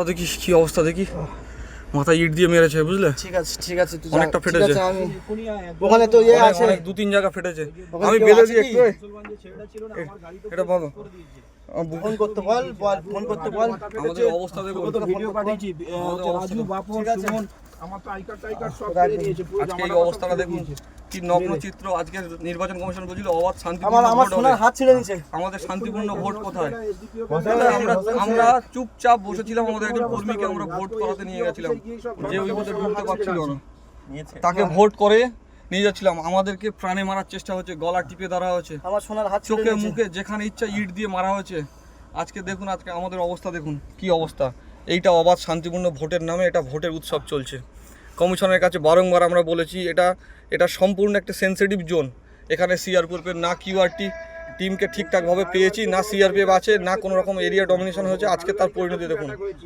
দেখি কি অবস্থা, দেখি মাথায় ইট দিয়ে মেরেছে, বুঝলে? ঠিক আছে তুই অনেকটা ফেটেছে, আমি ওখানে তো আছে অনেক 2-3 জায়গা ফেটেছে। আমি বেঁধে দিই একটু, এটা বাঁধো। ফোন করতে বল আমাদের অবস্থা দেখো, তো ভিডিও পাঠিয়েছি রাজু বাপন সুমন আমার তো আই কার্ড সব ফেলে দিয়েছে পুরো আজকে এই অবস্থাটা দেখুন, কি নগ্ন চিত্র। আজকে নির্বাচন কমিশন বলেছিল অবাধ আমার শান্তিপূর্ণ ভোট সোনার হবে। হাত ছিঁড়ে নিয়েছে। আমাদের শান্তিপূর্ণ ভোট কোথায়? আমরা চুপচাপ বসেছিলাম, আমাদের একজন কর্মীকে আমরা ভোট করাতে নিয়ে গেছিলাম, যে ওই ভোটে ঢুকতে পারছিল না, তাকে ভোট করে নিয়ে যাচ্ছিলাম। আমাদেরকে প্রাণে মারার চেষ্টা হচ্ছে, গলা টিপে ধরা হয়েছে, আমার সোনার হাত চোখে মুখে যেখানে ইচ্ছা ইট দিয়ে মারা হয়েছে। আজকে দেখুন, আজকে আমাদের অবস্থা দেখুন কি অবস্থা। এইটা অবাধ শান্তিপূর্ণ ভোটের নামে এটা ভোটের উৎসব চলছে। কমিশনের কাছে বারংবার আমরা বলেছি এটা সম্পূর্ণ একটা সেন্সিটিভ জোন। এখানে সিআরপিএফের না কিউআরটি টিমকে ঠিকঠাকভাবে পেয়েছি, না সিআরপিএফ আছে, না কোনো রকম এরিয়া ডমিনেশন হয়েছে। আজকে তার পরিণতি দেখুন।